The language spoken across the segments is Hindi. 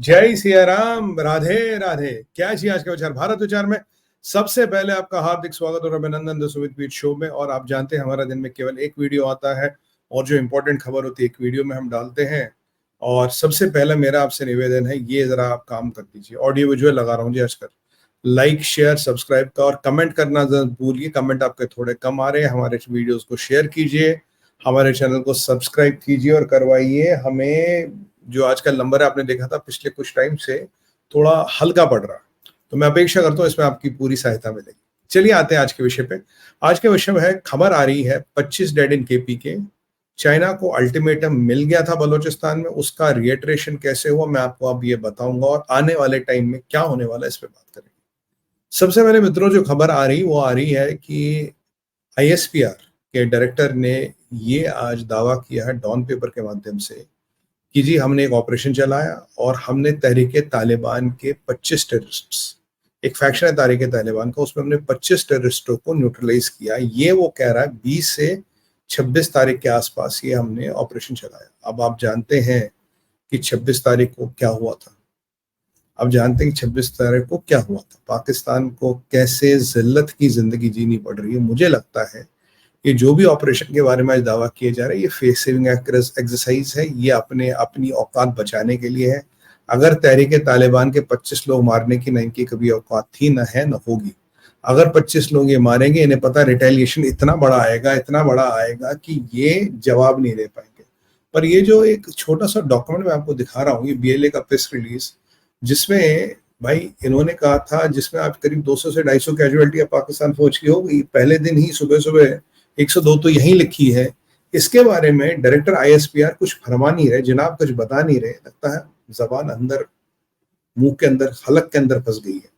जय सिया राम। राधे राधे। क्या जी आज का विचार भारत विचार में सबसे पहले आपका हार्दिक स्वागत और अभिनंदन द सुमित पीठ शो में। और आप जानते हैं हमारा दिन में केवल एक वीडियो आता है और जो इंपॉर्टेंट खबर होती है एक वीडियो में हम डालते हैं। और सबसे पहले मेरा आपसे निवेदन है, ये जरा आप काम कर दीजिए। ऑडियो विजुअल लगा रहा हूँ जी आजकल। लाइक शेयर सब्सक्राइब का और कमेंट करना जरा भूलिए। कमेंट आपके थोड़े कम आ रहे हैं। हमारे वीडियोस को शेयर कीजिए, हमारे चैनल को सब्सक्राइब कीजिए और करवाइए। हमें जो आज का नंबर है आपने देखा था पिछले कुछ टाइम से थोड़ा हल्का पड़ रहा, तो मैं अपेक्षा करता हूँ इसमें आपकी पूरी सहायता मिलेगी। चलिए आते हैं आज के विषय पे। आज के विषय में है, खबर आ रही है 25 डेड इन केपी के। चाइना को अल्टीमेटम मिल गया था बलूचिस्तान में, उसका रिएटरेशन कैसे हुआ मैं आपको अब ये बताऊंगा और आने वाले टाइम में क्या होने वाला है इस पे बात करेंगे। सबसे पहले मित्रों जो खबर आ रही वो आ रही है कि आईएसपीआर के डायरेक्टर ने ये आज दावा किया है डॉन पेपर के माध्यम से कि जी हमने एक ऑपरेशन चलाया और हमने तहरीके तालिबान के 25 टेररिस्ट्स, एक फैक्शन है तहरीके तालिबान का, उसमें हमने 25 टेररिस्टों को न्यूट्रलाइज किया। ये वो कह रहा है 20 से 26 तारीख के आसपास ये हमने ऑपरेशन चलाया। अब आप जानते हैं कि 26 तारीख को क्या हुआ था। अब जानते हैं कि 26 तारीख को क्या हुआ था। पाकिस्तान को कैसे जिल्लत की जिंदगी जीनी पड़ रही है। मुझे लगता है ये जो भी ऑपरेशन के बारे में आज दावा किए जा रहे हैं ये फेस सेविंग एक्सरसाइज है। ये अपनी औकात बचाने के लिए है। अगर तहरीके तालिबान के 25 लोग मारने की न इनकी कभी औकात थी, न है, न होगी। अगर 25 लोग ये मारेंगे, इन्हें पता रिटेलिएशन इतना बड़ा आएगा कि ये जवाब नहीं दे पाएंगे। पर ये जो एक छोटा सा डॉक्यूमेंट मैं आपको दिखा रहा हूँ, ये बीएलए का प्रेस रिलीज, जिसमें भाई इन्होंने कहा था, जिसमें आप करीब 200 से 250 कैजुअलिटी पाकिस्तान फौज की हो गई पहले दिन ही। सुबह सुबह 102 तो यही लिखी है। इसके बारे में डायरेक्टर आईएसपीआर कुछ फरमा नहीं रहे, जनाब कुछ बता नहीं रहे। लगता है जबान अंदर, मुंह के अंदर, हलक के अंदर फंस गई है,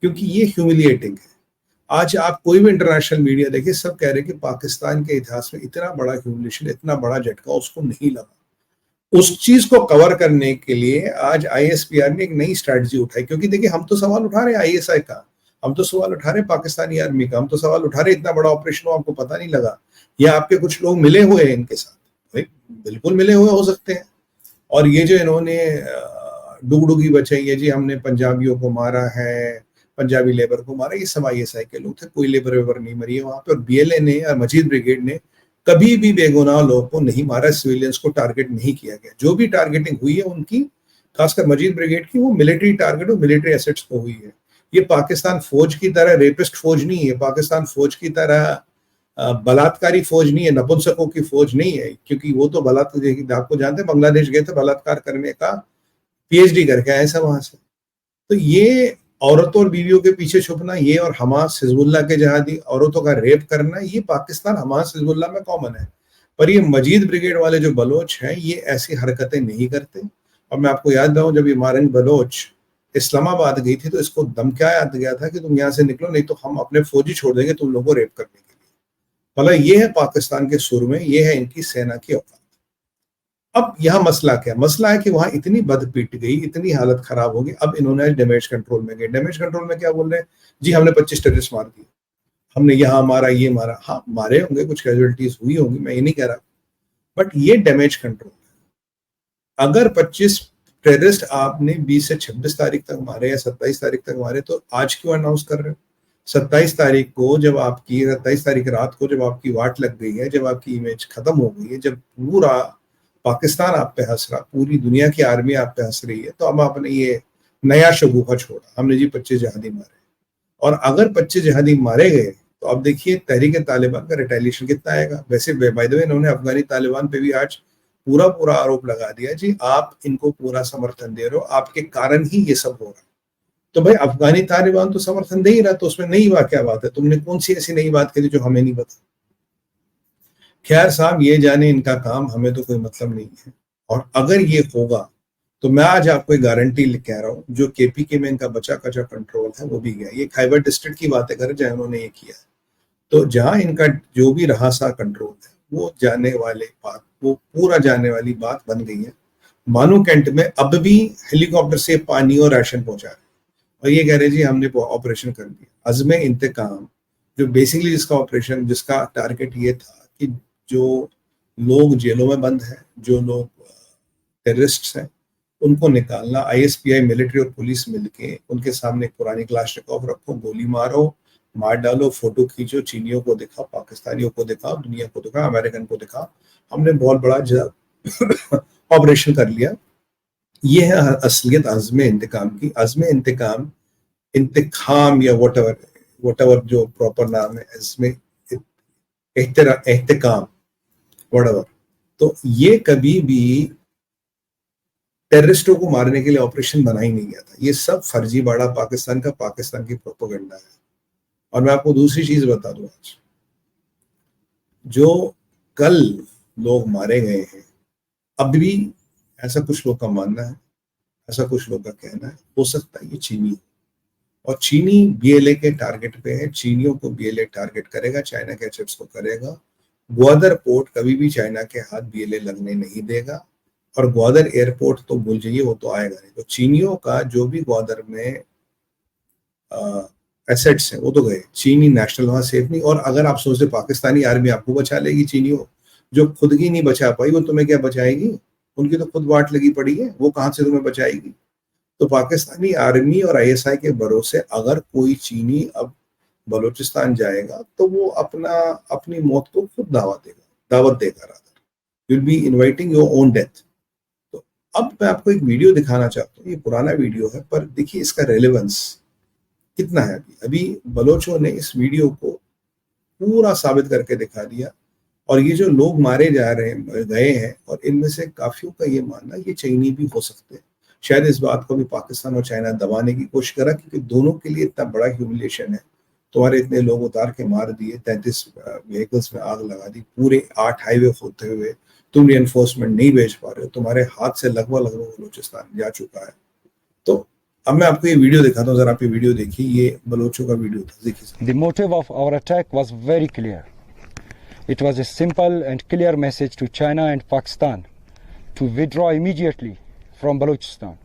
क्योंकि ये ह्यूमिलिएटिंग है। आज आप कोई भी इंटरनेशनल मीडिया देखिए, सब कह रहे हैं कि पाकिस्तान के इतिहास में इतना बड़ा ह्यूमिलिएशन, इतना बड़ा झटका उसको नहीं लगा। उस चीज को कवर करने के लिए आज आईएसपीआर ने एक नई स्ट्रैटेजी उठाई। क्योंकि देखिए हम तो सवाल उठा रहे हैं आईएसआई का, हम तो सवाल उठा रहे हैं पाकिस्तानी आर्मी का, हम तो सवाल उठा रहे इतना बड़ा ऑपरेशन हो आपको पता नहीं लगा, या आपके कुछ लोग मिले हुए हैं इनके साथ। भाई बिल्कुल मिले हुए हो सकते हैं। और ये जो इन्होंने डुगडुगी बचाई है जी, हमने पंजाबियों को मारा है, पंजाबी लेबर को मारा, ये सब आईएसआई के लोग थे। कोई लेबर वेबर नहीं मरी है वहां पे। और बीएलए ने और मजीद ब्रिगेड ने कभी भी बेगुनाह लोगों को नहीं मारा, सिविलियंस को टारगेट नहीं किया गया। जो भी टारगेटिंग हुई है उनकी, खासकर मजीद ब्रिगेड की, वो मिलिट्री टारगेट और मिलिट्री एसेट्स को हुई है। ये पाकिस्तान फौज की तरह रेपिस्ट फौज नहीं है, पाकिस्तान फौज की तरह बलात्कारी फौज नहीं है, नपुंसकों की फौज नहीं है। क्योंकि वो तो बलात्कार, आपको जानते हैं बांग्लादेश गए थे बलात्कार करने का, पीएचडी करके आए सब वहां से। तो ये औरतों और बीवियों के पीछे छुपना, ये और हमास हिजबुल्लाह के जहादी औरतों का रेप करना, ये पाकिस्तान हमास हिजबुल्लाह में कॉमन है। पर ये मजीद ब्रिगेड वाले जो बलोच हैं ये ऐसी हरकतें नहीं करते। और मैं आपको याद दूं, जब ये मारंग बलोच इस्लामाबाद गई थी तो इसको धमकाया गया था कि तुम यहाँ से निकलो, नहीं तो हम अपने फौजी छोड़ देंगे तुम लोगों को रेप करने के लिए। भला ये है पाकिस्तान के सुर में, ये है इनकी सेना की औकात। अब यह मसला क्या, मसला है कि वहां इतनी बद पीट गई, इतनी हालत खराब होगी। अब इन्होंने डैमेज कंट्रोल में गए। डैमेज कंट्रोल में क्या बोल रहे हैं जी, हमने 25 टेररिस्ट मार दिए, हमने यहाँ मारा, ये मारा। हाँ मारे होंगे, कुछ कैजुअलिटीज हुई होंगी, मैं ये नहीं कह रहा, बट ये डैमेज कंट्रोल है। अगर 25 टेररिस्ट आपने 20 से 26 तारीख तक मारे या 27 तारीख तक मारे, तो आज क्यों अनाउंस कर रहे हो? 27 तारीख को जब आपकी, 27 तारीख रात को जब आपकी वाट लग गई है, जब आपकी इमेज खत्म हो गई है, जब पूरा पाकिस्तान आप पे हंस रहा, पूरी दुनिया की आर्मी आप पे हंस रही है, तो अब आपने ये नया शगुफा छोड़ा, हमने जी 25 जहादी मारे। और अगर 25 जहादी मारे गए तो अब देखिए तहरीक तालिबान का रिटेलिएशन कितना आएगा। वैसे बाय द वे इन्होंने अफगानी तालिबान पे भी आज पूरा पूरा आरोप लगा दिया जी, आप इनको पूरा समर्थन दे रहे हो, आपके कारण ही ये सब हो रहा है। तो भाई अफगानी तालिबान तो समर्थन दे ही रहा, तो उसमें नई क्या बात है? तुमने कौन सी ऐसी नई बात करी जो हमें नहीं पता? खैर साहब, ये जाने इनका काम, हमें तो कोई मतलब नहीं है। और अगर ये होगा तो मैं आज आपको एक गारंटी कह रहा हूँ, जो केपीके में इनका बचा कचा कंट्रोल है वो भी गया। ये खैबर डिस्ट्रिक्ट की बातें करें जहां उन्होंने ये किया है, तो जहां इनका जो भी रहा सा कंट्रोल है वो जाने वाले बात, वो पूरा जाने वाली बात बन गई है। मानू कैंट में अब भी हेलीकॉप्टर से पानी और राशन पहुंचा रहे, और ये कह रहे जी हमने ऑपरेशन कर दिया। अज़्म इंतकाम, जो बेसिकली जिसका ऑपरेशन, जिसका टारगेट ये था कि जो लोग जेलों में बंद हैं, जो लोग टेररिस्ट्स हैं, उनको निकालना, आईएसपीआई, मिलिट्री और पुलिस मिलके उनके सामने एक पुरानी क्लाशनिकोव रखो, गोली मारो, मार डालो, फोटो खींचो, चीनियों को दिखाओ, पाकिस्तानियों को दिखाओ, दुनिया को दिखाओ, अमेरिकन को दिखाओ, हमने बहुत बड़ा ऑपरेशन कर लिया। ये है असलियत अज़्म इंतकाम की। अज़्म इंतकाम, इंतकाम या वट एवर जो प्रॉपर नाम है इसमें, एहतिकाम, वट। तो ये कभी भी टेररिस्टों को मारने के लिए ऑपरेशन बना ही नहीं गया था। ये सब फर्जीवाड़ा पाकिस्तान का, पाकिस्तान की प्रोपेगेंडा है। और मैं आपको दूसरी चीज बता दूं, आज जो कल लोग मारे गए हैं, अब भी ऐसा कुछ लोग का मानना है, ऐसा कुछ लोग का कहना है, हो सकता है ये चीनी है। और चीनी बीएलए के टारगेट पे है, चीनियों को बीएलए टारगेट करेगा, चाइना के चिप्स को करेगा। ग्वादर पोर्ट कभी भी चाइना के हाथ बीएलए लगने नहीं देगा, और ग्वादर एयरपोर्ट तो भूल जाइए, वो तो आएगा नहीं। तो चीनियों का जो भी ग्वादर में एसेट्स हैं वो तो गए, चीनी नेशनल वहां सेफ नहीं। और अगर आप सोचते पाकिस्तानी आर्मी आपको बचा लेगी, चीनियों जो खुद की नहीं बचा पाई वो तुम्हें क्या बचाएगी? उनकी तो खुद वाट लगी पड़ी है, वो कहां से तुम्हें बचाएगी? तो पाकिस्तानी आर्मी और आईएसआई के भरोसे अगर कोई चीनी अब बलूचिस्तान जाएगा तो वो अपनी मौत को खुद दावत देगा rather, you will be inviting your own death. तो अब मैं आपको एक वीडियो दिखाना चाहता हूँ, ये पुराना वीडियो है पर देखिए इसका रेलेवेंस कितना है। अभी बलोचों ने इस वीडियो को पूरा साबित करके दिखा दिया। और ये जो लोग मारे गए हैं, और इनमें से काफियों का ये मानना ये चीनी भी हो सकते हैं। शायद इस बात को भी पाकिस्तान और चाइना दबाने की कोशिश करा, क्योंकि दोनों के लिए इतना बड़ा ह्यूमिलिएशन है। तुम्हारे इतने लोग उतार के मार दिए, 33 व्हीकल्स में आग लगा दी, पूरे 8 हाईवे होते हुए तुम रिइंफोर्समेंट नहीं भेज पा रहे हो, तुम्हारे हाथ से लगभग बलूचिस्तान जा चुका है। तो अब मैं आपको ये वीडियो दिखाता हूँ, जरा आप ये वीडियो देखिए। ये बलोचों का वीडियो था, देखिए। The motive of our attack was very clear. It was a simple and clear message to China and Pakistan to withdraw immediately from Balochistan.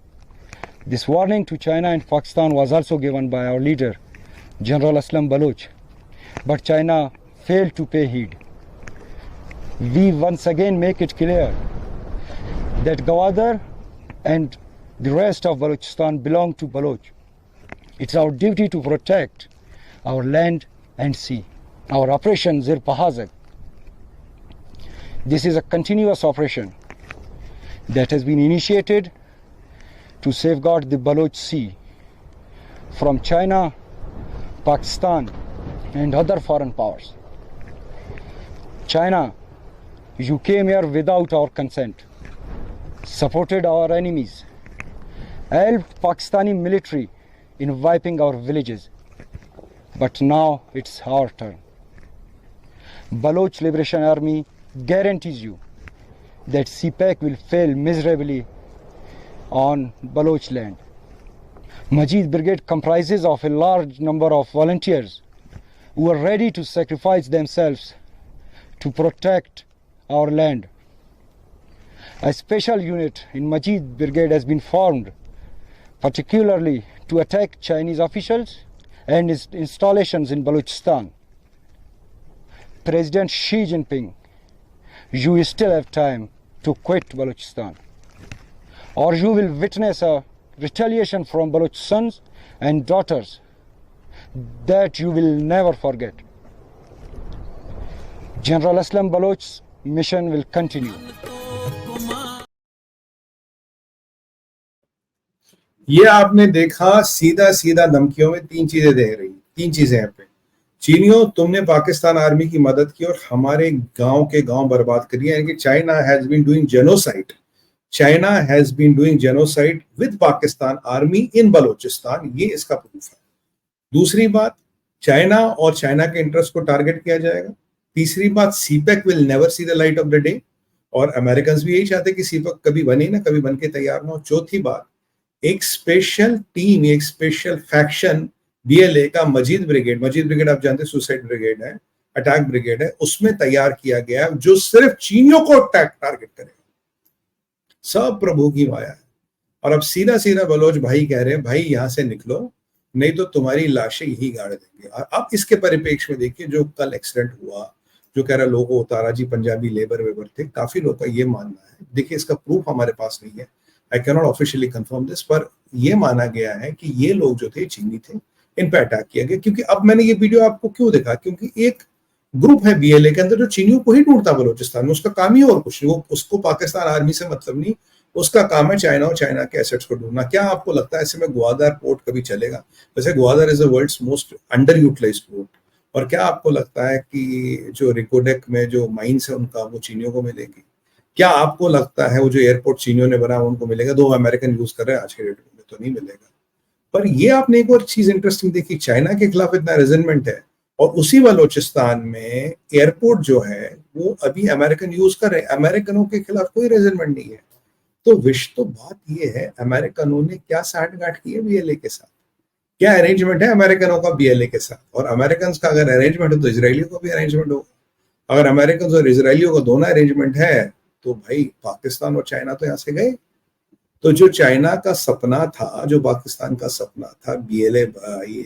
This warning to China and Pakistan was also given by our leader, General Aslam Baloch, but China failed to pay heed. We once again make it clear that Gwadar and the rest of Balochistan belong to Baloch. It's our duty to protect our land and sea. Our operation Zir Pahazak. This is a continuous operation that has been initiated to safeguard the Baloch Sea from China, Pakistan and other foreign powers. China, you came here without our consent, supported our enemies, helped Pakistani military in wiping our villages. But now it's our turn. Baloch Liberation Army guarantees you that CPAC will fail miserably on Baloch land. Majid Brigade comprises of a large number of volunteers who are ready to sacrifice themselves to protect our land. A special unit in Majid Brigade has been formed particularly to attack Chinese officials and its installations in Balochistan. President Xi Jinping, you still have time to quit Balochistan, or you will witness a retaliation from Baloch sons and daughters that you will never forget. General Aslam Baloch's mission will continue. ये आपने देखा, सीधा सीधा धमकियों में 3 चीजें दे रही, 3 चीजें हैं पे। चीनियों, तुमने पाकिस्तान आर्मी की मदद की और हमारे गांव के गांव बर्बाद करिए, यानी कि China has been doing genocide. China has been doing genocide with Pakistan army in Balochistan, ये इसका प्रूफ है। दूसरी बात, चाइना और चाइना के इंटरेस्ट को टारगेट किया जाएगा। तीसरी बात, CPEC will never see the light of the day, और अमेरिकन भी यही चाहते कि सीपेक कभी बने ना, कभी बन के तैयार ना हो। चौथी बात, एक स्पेशल टीम, एक स्पेशल फैक्शन बीएलए का मजीद ब्रिगेड आप जानते हैं सुसाइड ब्रिगेड है, अटैक ब्रिगेड है, उसमें तैयार किया गया जो सिर्फ चीनियों को टारगेट करेगा। सब प्रभु की माया है। और अब सीधा सीधा बलोच भाई कह रहे हैं, भाई यहां से निकलो नहीं तो तुम्हारी लाशें यही गाड़ देंगे। और अब इसके परिप्रेक्ष्य में देखिए जो कल एक्सीडेंट हुआ, जो कह रहा लोगों को उतारा जी, पंजाबी लेबर वेबर थे, काफी लोग का ये मानना है। देखिए इसका प्रूफ हमारे पास नहीं है, I can not officially confirm this, पर ये माना गया है कि ये लोग जो थे चीनी थे, इन पे अटैक किया गया। क्योंकि अब मैंने ये वीडियो आपको क्यों दिखा, क्योंकि एक ग्रुप है बीएलए के अंदर जो चीनियों को ही ढूंढता बलूचिस्तान में, उसका काम ही और कुछ नहीं, वो उसको पाकिस्तान आर्मी से मतलब नहीं, उसका काम है चाइना और चाइना के एसेट्स को ढूंढना। क्या आपको लगता है ऐसे में ग्वादर पोर्ट कभी चलेगा? वैसे Gwadar is the world's most under utilised port. और क्या आपको लगता है कि जो रिकोडेक में जो माइंस है उनका वो चीनियों को मिलेगी? क्या आपको लगता है वो जो एयरपोर्ट चीनियों ने बना उनको मिलेगा? दो अमेरिकन यूज कर रहे हैं आज के डेट में, तो नहीं मिलेगा। पर ये आपने एक और चीज इंटरेस्टिंग देखी, चाइना के खिलाफ इतना रेजिमेंट है और उसी बलोचिस्तान में एयरपोर्ट जो है वो अभी अमेरिकन यूज कर रहे हैं, अमेरिकनों के खिलाफ कोई रेजिमेंट नहीं है। तो विश तो बात ये है, अमेरिकनों ने क्या साठगांठ की है बीएलए के साथ, क्या अरेंजमेंट है अमेरिकनों का बीएलए के साथ? और अमेरिकन का अगर अरेंजमेंट है तो इसराइलियों का भी अरेंजमेंट होगा। अगर अमेरिकन और इसराइलियों का दोनों अरेंजमेंट है तो भाई पाकिस्तान और चाइना तो यहां से गए। तो जो चाइना का सपना था, जो पाकिस्तान का सपना था, बीएलए ये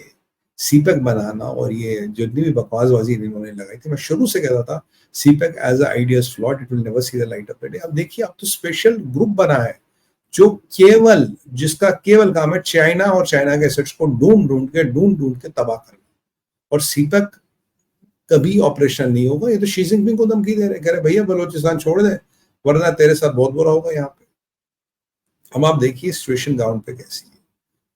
सीपेक बनाना और ये जितनी भी बकवासबाजी इन्होंने लगाई थी, मैं शुरू से कहता था CPEC as a idea is flawed, it will never see the light of the day. अब देखिए, अब तो स्पेशल ग्रुप बना है जो केवल, जिसका केवल काम है चाइना और चाइना के एसेट्स को ढूंढ ढूंढ के तबाह करना। और सीपेक कभी ऑपरेशनल नहीं होगा। ये तो शी जिनपिंग को धमकी दे रहे, कह रहे भैया बलोचिस्तान छोड़ दे वरना तेरे साथ बहुत बुरा होगा यहाँ पे। अब आप देखिए सिचुएशन ग्राउंड पे कैसी है।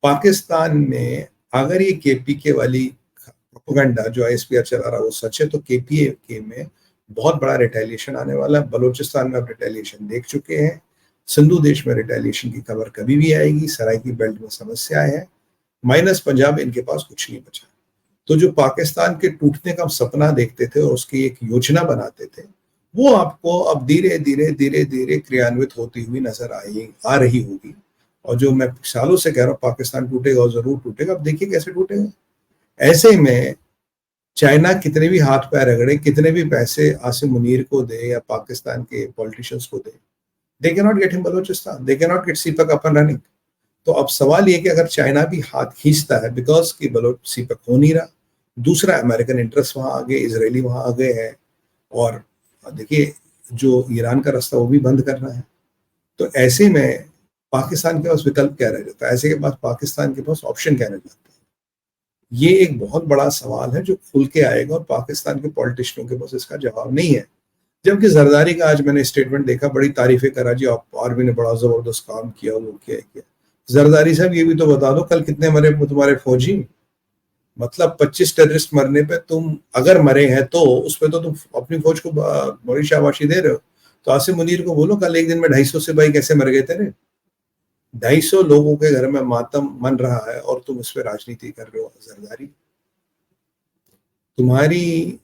पाकिस्तान में अगर ये केपीके वाली प्रोपेगेंडा जो आईएसपीआर चला रहा है वो सच है तो केपीके में बहुत बड़ा रिटेलिएशन आने वाला है। बलोचिस्तान में अब रिटेलिएशन देख चुके हैं, सिंधु देश में रिटेलिएशन की खबर कभी भी आएगी, सराइकी बेल्ट में समस्याएं हैं, माइनस पंजाब, इनके पास कुछ नहीं बचा। तो जो पाकिस्तान के टूटने का सपना देखते थे और उसकी एक योजना बनाते थे, वो आपको अब धीरे धीरे क्रियान्वित होती हुई नजर आ रही होगी। और जो मैं सालों से कह रहा हूँ पाकिस्तान टूटेगा और जरूर टूटेगा, अब देखिए कैसे टूटेगा। ऐसे में चाइना कितने भी हाथ पैर रगड़े, कितने भी पैसे आसिम मुनीर को दे या पाकिस्तान के पॉलिटिशियंस को they, they can not get him Balochistan, they can not get CPEC up and running. तो अब सवाल ये कि अगर चाइना भी हाथ खींचता है, बिकॉज कि बलोच सीपेक हो नहीं रहा, दूसरा अमेरिकन इंटरेस्ट वहां आ गए, इसराइली वहां आ गए हैं, और देखिए जो ईरान का रास्ता वो भी बंद करना है। तो ऐसे में पाकिस्तान के पास विकल्प क्या रह जाता है, ऐसे के पास पाकिस्तान के पास ऑप्शन क्या रह जाता है? ये एक बहुत बड़ा सवाल है जो खुल के आएगा और पाकिस्तान के पॉलिटिशियनों के पास इसका जवाब नहीं है। जबकि जरदारी का आज मैंने स्टेटमेंट देखा, बड़ी तारीफें करा जी, आर्मी ने बड़ा जबरदस्त काम किया, वो किया। जरदारी साहब ये भी तो बता दो कल कितने मरे तुम्हारे फौजी? मतलब 25 टेररिस्ट मरने पे तुम अगर मरे हैं तो उस पर तो तुम अपनी फौज को बड़ी शाबाशी दे रहे हो। तो आसिम मुनीर को बोलो कल एक दिन में 250 सिपाही कैसे मर गए तेरे? 250 लोगों के घर में मातम मन रहा है और तुम इस पे राजनीति कर रहे हो। जरदारी, तुम्हारी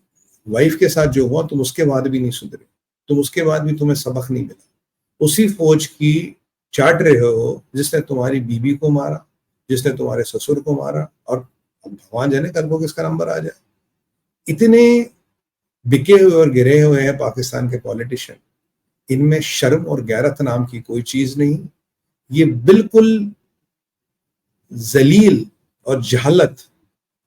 वाइफ के साथ जो हुआ तुम उसके बाद भी नहीं सुधरे, तुम उसके बाद भी तुम्हें सबक नहीं मिला। उसी फौज की चाट रहे हो जिसने तुम्हारी बीबी को मारा, जिसने तुम्हारे ससुर को मारा, और भगवान जाने कल को किसका नंबर आ जाए। इतने बिके हुए और गिरे हुए हैं पाकिस्तान के पॉलिटिशियन, इनमें शर्म और गैरत नाम की कोई चीज नहीं। ये बिल्कुल जलील और जहालत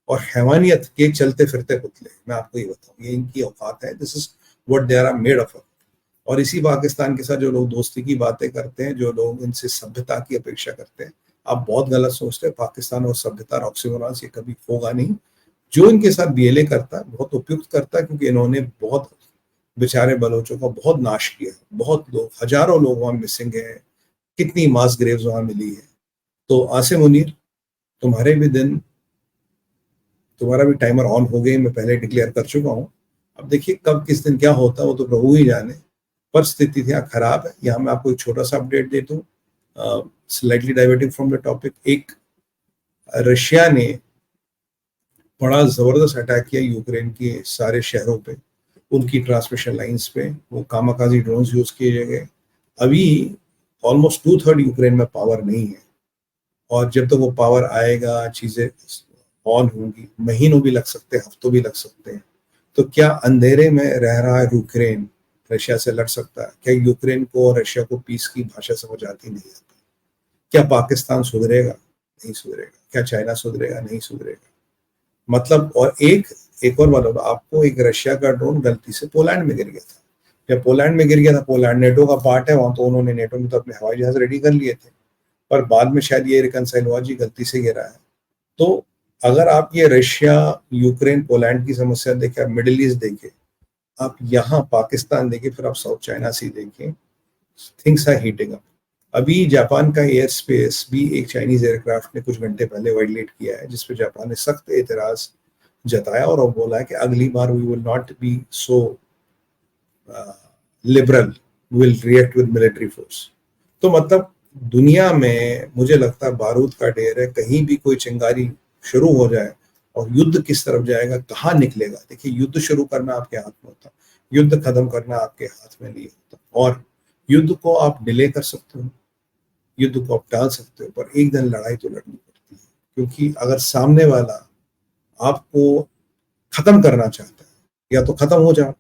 और हैवानियत के चलते फिरते पुतले, मैं आपको ये बताऊं, ये इनकी औकात है। This is what they are made of. और इसी पाकिस्तान के साथ जो लोग दोस्ती की बातें करते हैं, जो लोग इनसे सभ्यता की अपेक्षा करते हैं, आप बहुत गलत सोचते हैं। पाकिस्तान और सभ्यता ऑक्सीमोरॉन्स ये कभी होगा नहीं। जो इनके साथ बीएलए करता है बहुत उपयुक्त करता है, क्योंकि इन्होंने बहुत बेचारे बलोचों का बहुत नाश किया। बहुत लोग, हजारों लोग वहां मिसिंग है, कितनी मास ग्रेव्स वहां मिली है। तो आसिम मुनीर, तुम्हारे भी दिन, तुम्हारा भी टाइमर ऑन हो गई, मैं पहले डिक्लेयर कर चुका हूँ। अब देखिए कब किस दिन क्या होता है वो तो प्रभु ही जाने, पर स्थिति यहाँ खराब है। यहाँ मैं आपको एक छोटा सा अपडेट दे दूं, slightly diverting from the topic. एक रशिया ने बड़ा जबरदस्त अटैक किया यूक्रेन के सारे शहरों पे, उनकी ट्रांसमिशन लाइंस पे, वो कामाकाजी ड्रोन्स यूज किए गए। अभी ऑलमोस्ट 2/3 यूक्रेन में पावर नहीं है, और जब तक वो पावर आएगा, चीजें ऑन होंगी, महीनों भी लग सकते हैं, हफ्तों भी लग सकते हैं। तो क्या अंधेरे में रह रहा है यूक्रेन रशिया से लड़ सकता है? क्या यूक्रेन को और रशिया को पीस की भाषा समझ आती नहीं आती? क्या पाकिस्तान सुधरेगा? नहीं सुधरेगा। क्या चाइना सुधरेगा? नहीं सुधरेगा। मतलब, और एक और बात होगा आपको, एक रशिया का ड्रोन गलती से पोलैंड में गिर गया था। जब पोलैंड में गिर गया था, पोलैंड नेटो का पार्ट है वहां, तो उन्होंने नेटो में तो अपने हवाई जहाज रेडी कर लिए थे, पर बाद में शायद ये रिकनसाइल हुआ जी गलती से गिरा है। तो अगर आप ये रशिया, यूक्रेन, पोलैंड की समस्या देखें, आप मिडिल ईस्ट देखें, आप यहाँ पाकिस्तान देखें, फिर आप साउथ चाइना सी देखें, थिंग्स आर हीटिंग अप। अभी जापान का एयर स्पेस भी एक चाइनीज एयरक्राफ्ट ने कुछ घंटे पहले वायलेट किया है, जिसपे जापान ने सख्त एतराज जताया और वो बोला है कि अगली बार we will not be so liberal, will react with military force. तो मतलब दुनिया में मुझे लगता है बारूद का ढेर है, कहीं भी कोई चिंगारी शुरू हो जाए और युद्ध किस तरफ जाएगा, कहाँ निकलेगा। देखिए, युद्ध शुरू करना आपके हाथ में होता, युद्ध खत्म करना आपके हाथ में नहीं होता। और युद्ध को आप डिले कर सकते हो, युद्ध को आप टाल सकते हो, पर एक दिन लड़ाई तो लड़नी पड़ती है, क्योंकि अगर सामने वाला आपको खत्म करना चाहता है, या तो खत्म हो जाओ,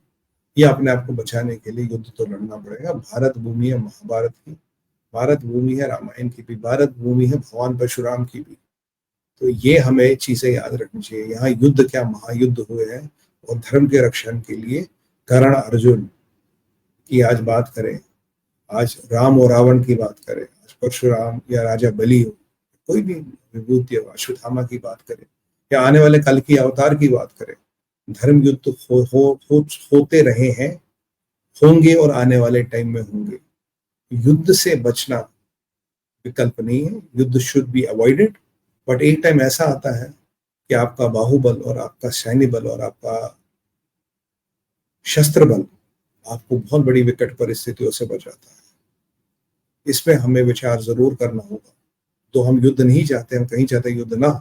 या अपने आप को बचाने के लिए युद्ध तो लड़ना पड़ेगा। भारत भूमि है महाभारत की, भारत भूमि है रामायण की भी, भारत भूमि है भगवान परशुराम की भी। तो ये हमें चीजें याद रखनी चाहिए। यहाँ युद्ध क्या महायुद्ध हुए हैं, और धर्म के रक्षण के लिए कर्ण अर्जुन की आज बात करें, आज राम और रावण की बात करें, आज परशुराम या राजा बलि हो, कोई भी विभूति हो, अश्वत्थामा की बात करें, या आने वाले कल की अवतार की बात करें, धर्म युद्ध तो होते रहे हैं, होंगे और आने वाले टाइम में होंगे। युद्ध से बचना विकल्प नहीं है, युद्ध शुड बी अवॉइडेड। बट एक टाइम ऐसा आता है कि आपका बाहुबल और आपका सैन्य बल और आपका शस्त्र बल आपको बहुत बड़ी विकट परिस्थितियों से बचाता है। इसमें हमें विचार जरूर करना होगा। तो हम युद्ध नहीं चाहते, हम कहीं चाहते युद्ध ना हो,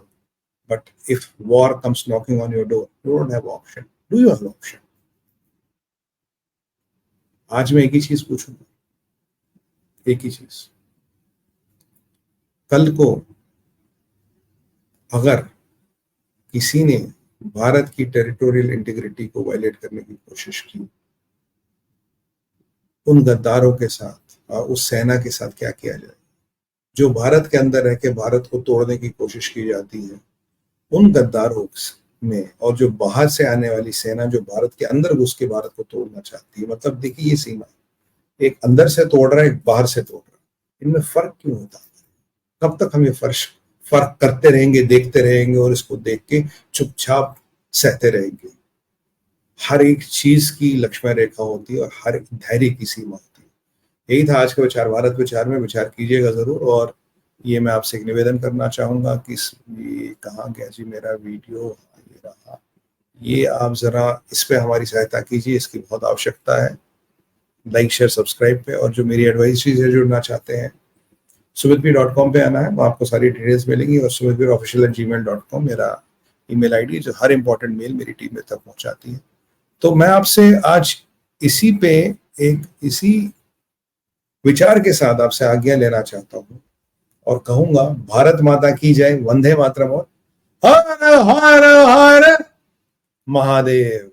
but if war comes knocking on your door, you don't have option, do you have option? आज मैं एक ही चीज पूछूंगा, एक ही चीज, कल को अगर किसी ने भारत की टेरिटोरियल इंटीग्रिटी को वायलेट करने की कोशिश की, उन गद्दारों के साथ और उस सेना के साथ क्या किया जाए जो भारत के अंदर रह के भारत को तोड़ने की कोशिश की जाती है, उन गद्दारों में, और जो बाहर से आने वाली सेना जो भारत के अंदर घुस के भारत को तोड़ना चाहती है। मतलब देखिए, ये सीमा, एक अंदर से तोड़ रहा है, एक बाहर से तोड़ रहा है, इनमें फर्क क्यों होता है? कब तक हम ये फर्क करते रहेंगे, देखते रहेंगे और इसको देख के चुपचाप सहते रहेंगे? हर एक चीज की लक्ष्मण रेखा होती है और हर एक धैर्य की सीमा होती है। यही था आज का विचार भारत विचार में, विचार कीजिएगा जरूर। और ये मैं आपसे एक निवेदन करना चाहूंगा कि ये कहाँ गया जी मेरा वीडियो, ये रहा, ये आप जरा इस पे हमारी सहायता कीजिए, इसकी बहुत आवश्यकता है। लाइक शेयर सब्सक्राइब पे, और जो मेरी एडवाइजरी से जुड़ना चाहते हैं sumitbir.com पे आना है, वहाँ आपको सारी डिटेल्स मिलेंगी। और sumitbirofficial@gmail.com मेरा ईमेल आईडी, जो हर इंपॉर्टेंट मेल मेरी टीम में तक पहुंचाती है। तो मैं आपसे आज इसी विचार के साथ आपसे आज्ञा लेना चाहता हूं और कहूंगा, भारत माता की जय, वंदे मातरम और हर हर हर महादेव।